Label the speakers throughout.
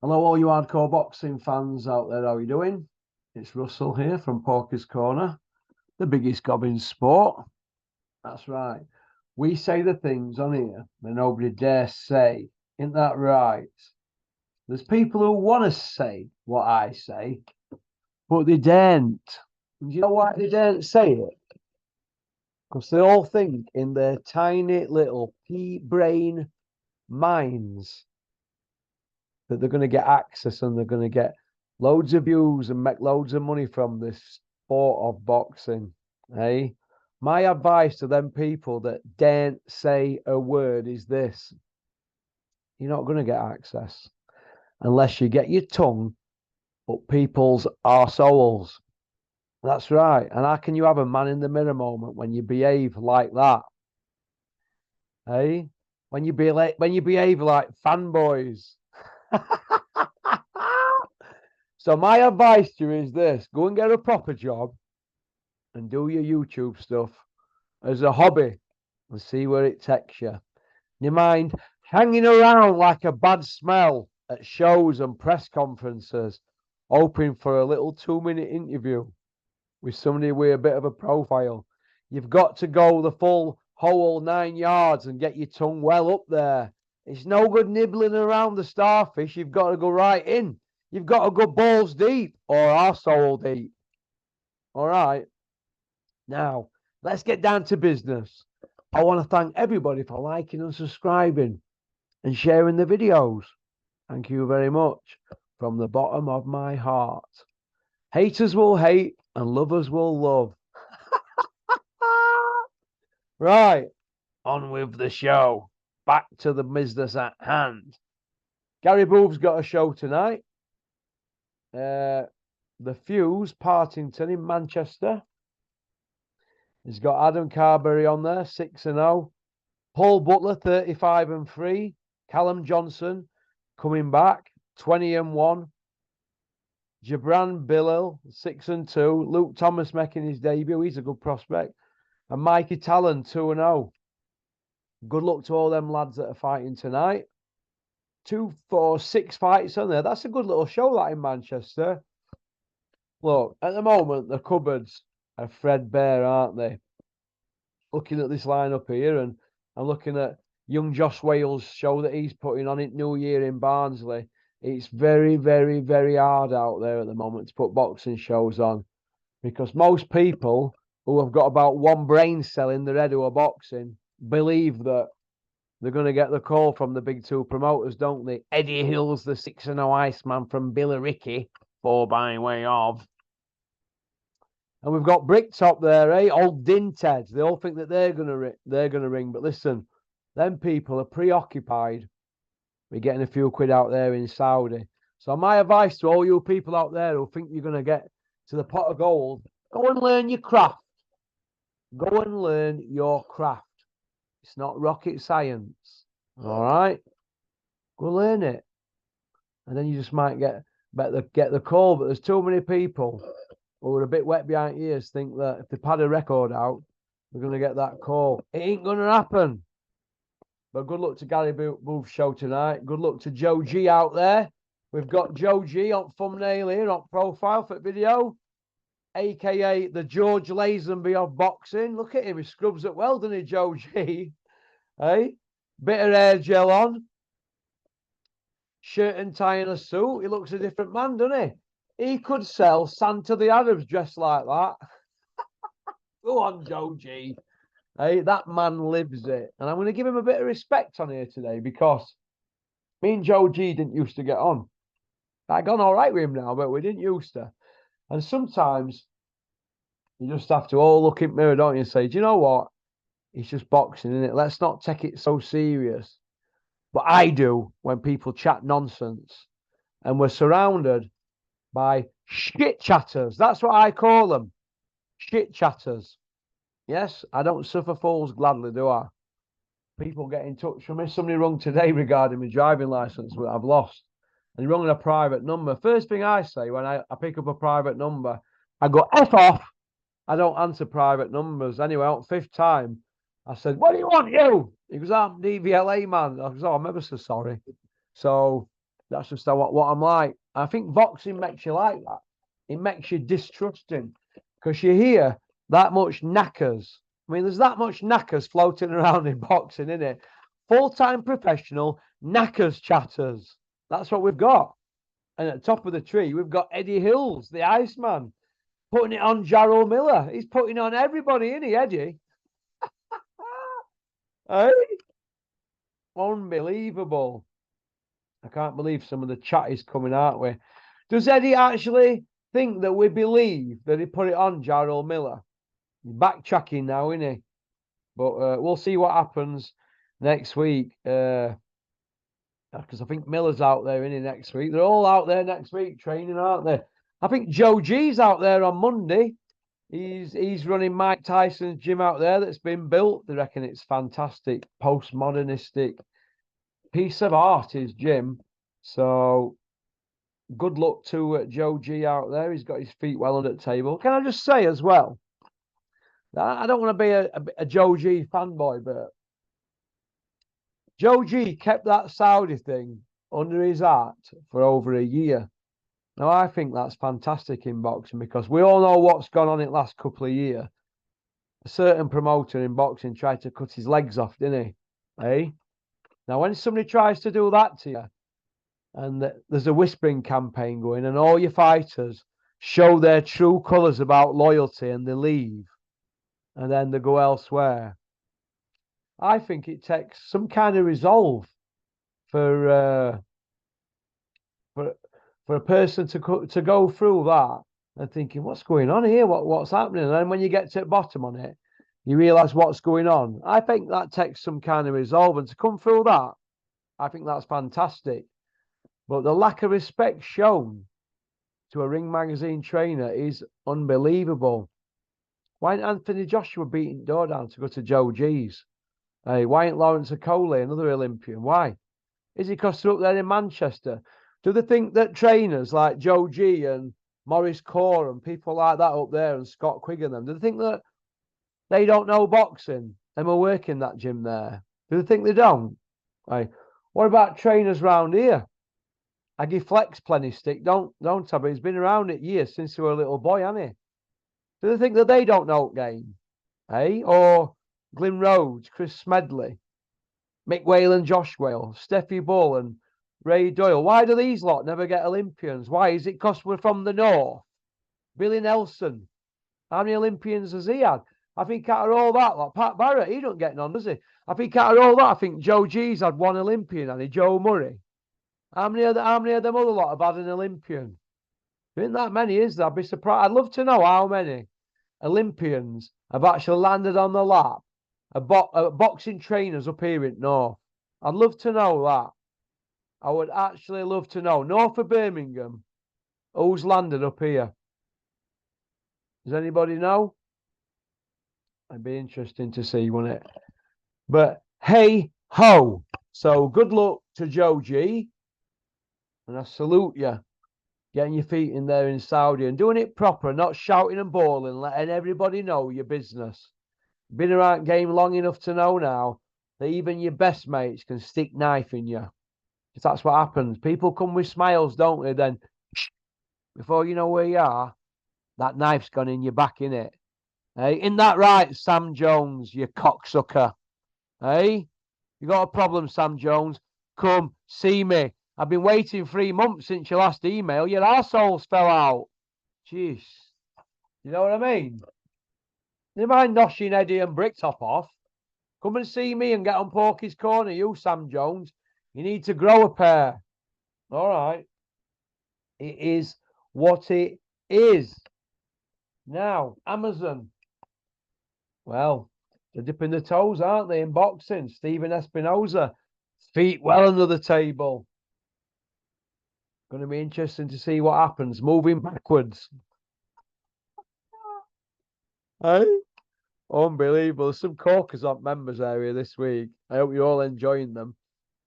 Speaker 1: Hello, all you hardcore boxing fans out there. How are you doing? It's Russell here from Porky's Corner, the biggest gob in sport. That's right. We say the things on here that nobody dares say. Isn't that right? There's people who want to say what I say, but they daren't. And do you know why they daren't say it? Because they all think in their tiny little pea brain minds that they're going to get access and they're going to get loads of views and make loads of money from this sport of boxing. Hey, my advice to them people that daren't say a word is this: you're not going to get access unless you get your tongue up people's arseholes. That's right. And how can you have a man in the mirror moment when you behave like that? Hey, when you behave like fanboys. So my advice to you is this: go and get a proper job and do your YouTube stuff as a hobby and see where it takes you. You mind hanging around like a bad smell at shows and press conferences, hoping for a little 2-minute interview with somebody with a bit of a profile. You've got to go the full whole 9 yards and get your tongue well up there. It's no good nibbling around the starfish. You've got to go right in. You've got to go balls deep or arsehole deep. All right. Now, let's get down to business. I want to thank everybody for liking and subscribing and sharing the videos. Thank you very much from the bottom of my heart. Haters will hate and lovers will love. Right, on with the show. Back to the business at hand. Gary Booth's got a show tonight. The Fuse, Partington in Manchester. He's got Adam Carberry on there, 6-0. Paul Butler, 35-3. Callum Johnson coming back, 20-1. Jabran Bilal, 6-2. Luke Thomas making his debut. He's a good prospect. And Mikey Talon, 2-0. Good luck to all them lads that are fighting tonight. 2, 4, 6 fights on there. That's a good little show, that, in Manchester. Look, at the moment, the cupboards are threadbare, aren't they? Looking at this lineup here, and I'm looking at young Josh Wales' show that he's putting on it New Year in Barnsley. It's very, very, very hard out there at the moment to put boxing shows on, because most people who have got about one brain cell in their head who are boxing believe that they're going to get the call from the big two promoters, don't they? Eddie Hill's the 6-0 Iceman from Billericay, 4 by way of. And we've got Bricktop there, eh? Old Dinted. They all think that they're gonna ring, but listen, them people are preoccupied with getting a few quid out there in Saudi. So my advice to all you people out there who think you're gonna get to the pot of gold, go and learn your craft. Go and learn your craft. It's not rocket science. All right? Go learn it. And then you just might get the call. But there's too many people who are a bit wet behind the ears think that if they pad a record out, they're going to get that call. It ain't going to happen. But good luck to Gary Booth's show tonight. Good luck to Joe G out there. We've got Joe G on thumbnail here, on profile for the video, a.k.a. the George Lazenby of boxing. Look at him. He scrubs it well, doesn't he, Joe G? Hey? Bit of hair gel on. Shirt and tie and a suit. He looks a different man, doesn't he? He could sell Santa the Arabs dressed like that. Go on, Joe G. Hey, that man lives it. And I'm going to give him a bit of respect on here today, because me and Joe G didn't used to get on. I gone all right with him now, but we didn't used to. And sometimes you just have to all look in the mirror, don't you, and say, do you know what? It's just boxing, isn't it? Let's not take it so serious. But I do when people chat nonsense. And we're surrounded by shit chatters. That's what I call them. Shit chatters. Yes, I don't suffer fools gladly, do I? People get in touch with me. Somebody rung today regarding my driving license that I've lost. And he rung a private number. First thing I say when I pick up a private number, I go, F off. I don't answer private numbers. Anyway, on 5th time, I said, what do you want, you? He goes, I'm DVLA, man. I goes, oh, I'm ever so sorry. So That's just what I'm like. I think boxing makes you like that. It makes you distrusting because you hear that much knackers. I mean, there's that much knackers floating around in boxing, isn't it? Full-time professional knackers chatters. That's what we've got. And at the top of the tree, we've got Eddie Hills, the Iceman, putting it on Jarrell Miller. He's putting on everybody, isn't he, Eddie? Hey? Unbelievable. I can't believe some of the chat is coming out with. Does Eddie actually think that we believe that he put it on Jarrell Miller? He's backtracking now, isn't he? But we'll see what happens next week. Because I think Miller's out there, isn't he, next week? They're all out there next week training, aren't they? I think Joe G's out there on Monday. He's running Mike Tyson's gym out there that's been built. They reckon it's fantastic, postmodernistic piece of art, his gym. So good luck to Joe G out there. He's got his feet well under the table. Can I just say as well, I don't want to be a Joe G fanboy, but Joe G kept that Saudi thing under his hat for over a year. Now, I think that's fantastic in boxing because we all know what's gone on in the last couple of years. A certain promoter in boxing tried to cut his legs off, didn't he? Eh? Now, when somebody tries to do that to you, and there's a whispering campaign going, and all your fighters show their true colours about loyalty and they leave, and then they go elsewhere, I think it takes some kind of resolve for a person to go through that and thinking, what's going on here? What's happening? And then when you get to the bottom on it, you realise what's going on. I think that takes some kind of resolve, and to come through that, I think that's fantastic. But the lack of respect shown to a Ring Magazine trainer is unbelievable. Why ain't Anthony Joshua beating door down to go to Joe G's? Hey, why ain't Lawrence Okole, another Olympian? Why? Is it because they're up there in Manchester? Do they think that trainers like Joe G and Maurice Core and people like that up there and Scott Quigg and them, do they think that they don't know boxing and we're working that gym there? Do they think they don't? Hey, what about trainers round here? Aggie Flex plenty stick, don't I? But he's been around it years since he was a little boy, hasn't he? Do they think that they don't know game? Eh? Or Glyn Rhodes, Chris Smedley, Mick Whalen, Josh Whale, Steffi Bull and Ray Doyle. Why do these lot never get Olympians? Why? Is it because we're from the north? Billy Nelson. How many Olympians has he had? I think out of all that, like Pat Barrett, he don't get none, does he? I think out of all that, I think Joe G's had one Olympian, and he Joe Murray. How many of them other lot have had an Olympian? There ain't that many, is there? I'd be surprised. I'd love to know how many Olympians have actually landed on the lap of boxing trainers up here in North. I'd love to know that. I would actually love to know. North of Birmingham, who's landed up here? Does anybody know? It'd be interesting to see, wouldn't it? But hey ho. So good luck to Joe G. And I salute you. Getting your feet in there in Saudi and doing it proper, not shouting and bawling, letting everybody know your business. Been around game long enough to know now that even your best mates can stick knife in you. Because that's what happens. People come with smiles, don't they? Then, before you know where you are, that knife's gone in your back, innit? Hey, isn't that right, Sam Jones, you cocksucker? Hey, you got a problem, Sam Jones? Come, see me. I've been waiting 3 months since your last email. Your arseholes fell out. Jeez. You know what I mean? Never mind noshing Eddie and Bricktop off. Come and see me and get on Porky's Corner, you, Sam Jones. You need to grow a pair. All right. It is what it is. Now, Amazon. Well, they're dipping their toes, aren't they, in boxing? Stephen Espinoza. Feet well under the table. Going to be interesting to see what happens. Moving backwards. Hey? Unbelievable. There's some Caucasus members area this week. I hope you're all enjoying them.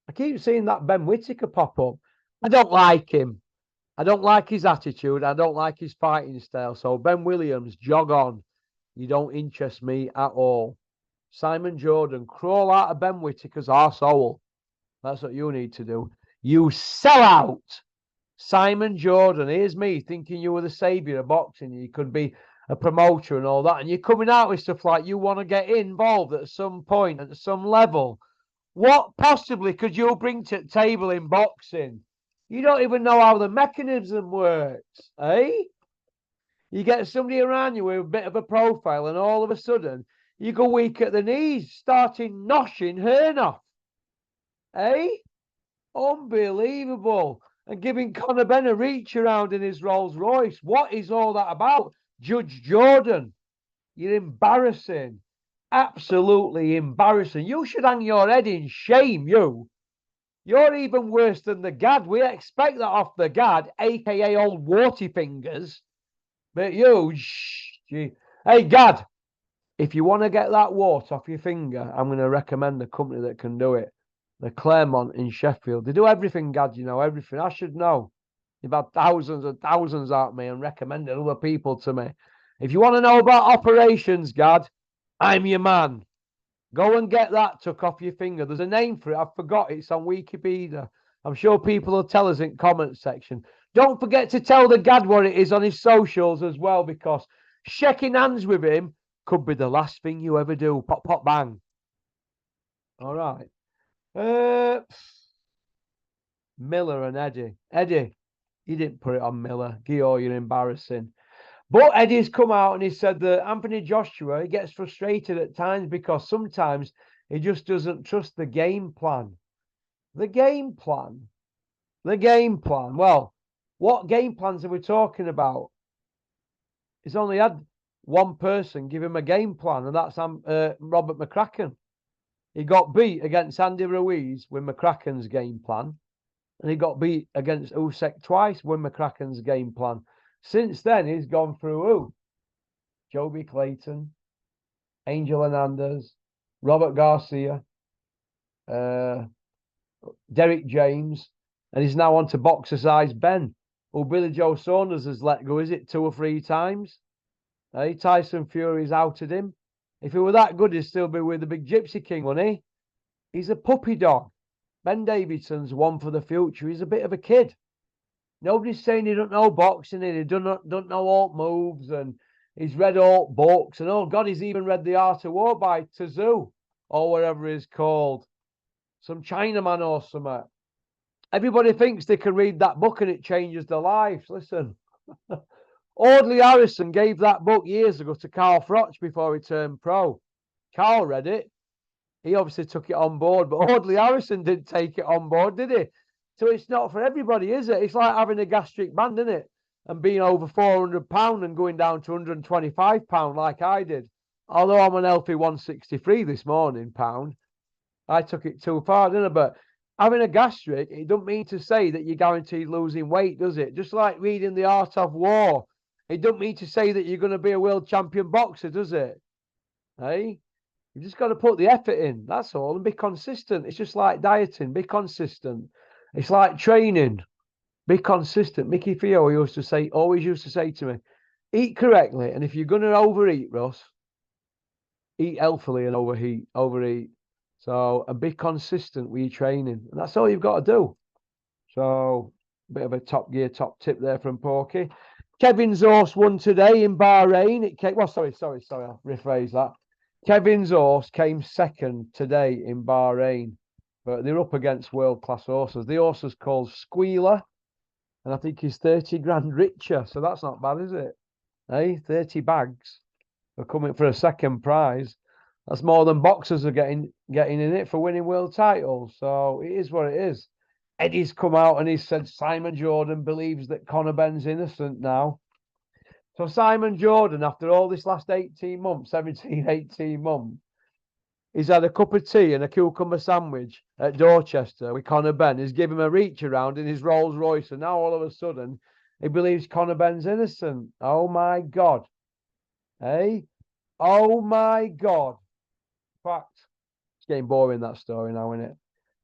Speaker 1: I keep seeing that Ben Whittaker pop up. I don't like him. I don't like his attitude. I don't like his fighting style. So Ben Williams, jog on. You don't interest me at all. Simon Jordan, crawl out of Ben Whittaker's arsehole. That's what you need to do. You sell out. Simon Jordan, here's me thinking you were the saviour of boxing. You could be a promoter and all that. And you're coming out with stuff like you want to get involved at some point, at some level. What possibly could you bring to the table in boxing? You don't even know how the mechanism works, eh? You get somebody around you with a bit of a profile, and all of a sudden you go weak at the knees, starting noshing Hearn off, eh? Unbelievable. And giving Conor Benn a reach around in his Rolls Royce. What is all that about? Judge Jordan, you're embarrassing. Absolutely embarrassing. You should hang your head in shame, you. You're even worse than the Gad. We expect that off the Gad, aka old warty fingers. But you, hey, Gad, if you want to get that wart off your finger, I'm going to recommend a company that can do it. The Claremont in Sheffield. They do everything, Gad, you know, everything. I should know. You've had thousands and thousands out me and recommended other people to me. If you want to know about operations, Gad, I'm your man. Go and get that took off your finger. There's a name for it. I forgot. It's on Wikipedia. I'm sure people will tell us in comment section. Don't forget to tell the Gad what it is on his socials as well, because shaking hands with him could be the last thing you ever do. Pop, pop, bang. All right. Miller and Eddie. Eddie, you didn't put it on Miller. Gio, you're embarrassing. But Eddie's come out and he said that Anthony Joshua, he gets frustrated at times because sometimes he just doesn't trust the game plan. The game plan? The game plan. Well, what game plans are we talking about? He's only had one person give him a game plan, and that's Robert McCracken. He got beat against Andy Ruiz with McCracken's game plan, and he got beat against Usyk twice with McCracken's game plan. Since then, he's gone through who? Joby Clayton, Angel Hernandez, Robert Garcia, Derek James, and he's now on to boxer-sized Ben, who Billy Joe Saunders has let go, is it 2 or 3 times? Hey, Tyson Fury's outed him. If he were that good, he'd still be with the big Gypsy King, wouldn't he? He's a puppy dog. Ben Davidson's one for the future. He's a bit of a kid. Nobody's saying he don't know boxing and he don't know alt moves and he's read alt books and oh God, he's even read The Art of War by Tzu or whatever he's called. Some Chinaman or something. Everybody thinks they can read that book and it changes their lives. Listen, Audley Harrison gave that book years ago to Carl Froch before he turned pro. Carl read it. He obviously took it on board, but Audley Harrison didn't take it on board, did he? So it's not for everybody, is it? It's like having a gastric band, isn't it? And being over 400 pounds and going down to 125 pounds like I did. Although I'm an healthy 163 this morning, pound. I took it too far, didn't I? But having a gastric, it don't mean to say that you're guaranteed losing weight, does it? Just like reading The Art of War. It don't mean to say that you're going to be a world champion boxer, does it? Hey? You've just got to put the effort in, that's all, and be consistent. It's just like dieting, be consistent. It's like training, be consistent. Mickey Theo always used to say to me, eat correctly, and if you're going to overeat, Russ, eat healthily and overeat. So, and be consistent with your training, and that's all you've got to do. So, a bit of a top gear, top tip there from Porky. Kevin's horse won today in Bahrain. It came, well, sorry, I'll rephrase that. Kevin's horse came second today in Bahrain, but they're up against world-class horses. The horse is called Squealer, and I think he's 30 grand richer, so that's not bad, is it? Hey, 30 bags for coming for a second prize. That's more than boxers are getting in it for winning world titles, so it is what it is. Eddie's come out and he said Simon Jordan believes that Conor Benn's innocent now. So Simon Jordan, after all this last 18 months, 17, 18 months, he's had a cup of tea and a cucumber sandwich at Dorchester with Conor Benn. He's given him a reach around in his Rolls Royce, and now all of a sudden he believes Conor Benn's innocent. Oh my God. Hey? Oh my God. In fact, it's getting boring, that story now, isn't it?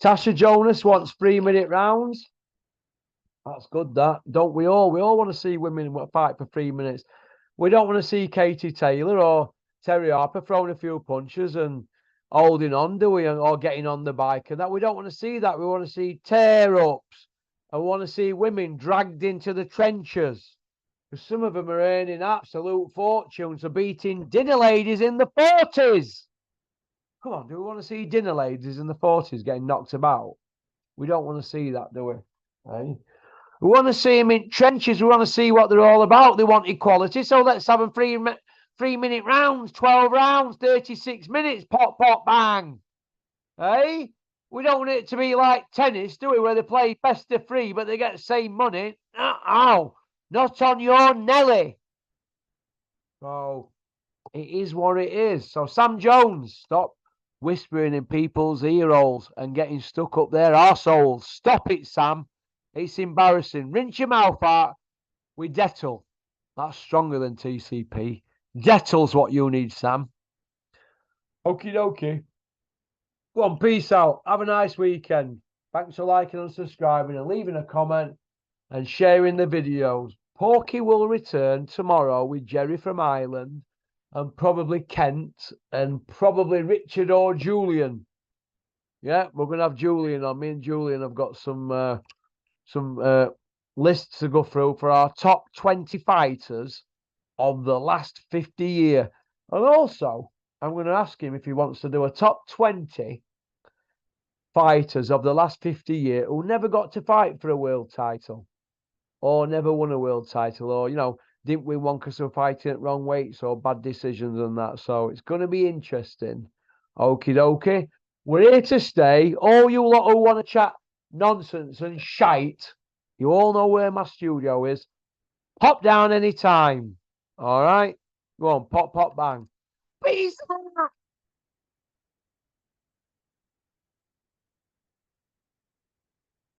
Speaker 1: Tasha Jonas wants 3-minute rounds. That's good, that. Don't we all? We all want to see women fight for 3 minutes. We don't want to see Katie Taylor or Terry Harper throwing a few punches and holding on, do we? Or getting on the bike and that. We don't want to see that. We want to see tear-ups. I want to see women dragged into the trenches. Because some of them are earning absolute fortunes for beating dinner ladies in the 40s. Come on, do we want to see dinner ladies in the 40s getting knocked about? We don't want to see that, do we? Eh? We want to see them in trenches. We want to see what they're all about. They want equality. So let's have them 3-minute rounds, 12 rounds, 36 minutes, pop, pop, bang. Eh? We don't want it to be like tennis, do we? Where they play best of 3, but they get the same money. Oh, not on your Nelly. So it is what it is. So Sam Jones, stop whispering in people's ear holes and getting stuck up their arseholes. Stop it, Sam. It's embarrassing. Rinse your mouth out with Dettol. That's stronger than TCP. Dettol's what you need, Sam. Okie dokie. Go on, peace out. Have a nice weekend. Thanks for liking and subscribing and leaving a comment and sharing the videos. Porky will return tomorrow with Jerry from Ireland and probably Kent and probably Richard or Julian. Yeah, we're going to have Julian on. Me and Julian have got some lists to go through for our top 20 fighters of the last 50 years. And also, I'm going to ask him if he wants to do a top 20 fighters of the last 50 years who never got to fight for a world title or never won a world title or, didn't win one because they were fighting at wrong weights or bad decisions and that. So it's going to be interesting. Okie dokie. We're here to stay. All you lot who want to chat nonsense and shite, you all know where my studio is. Pop down anytime. All right? Go on, pop, pop, bang. Peace out.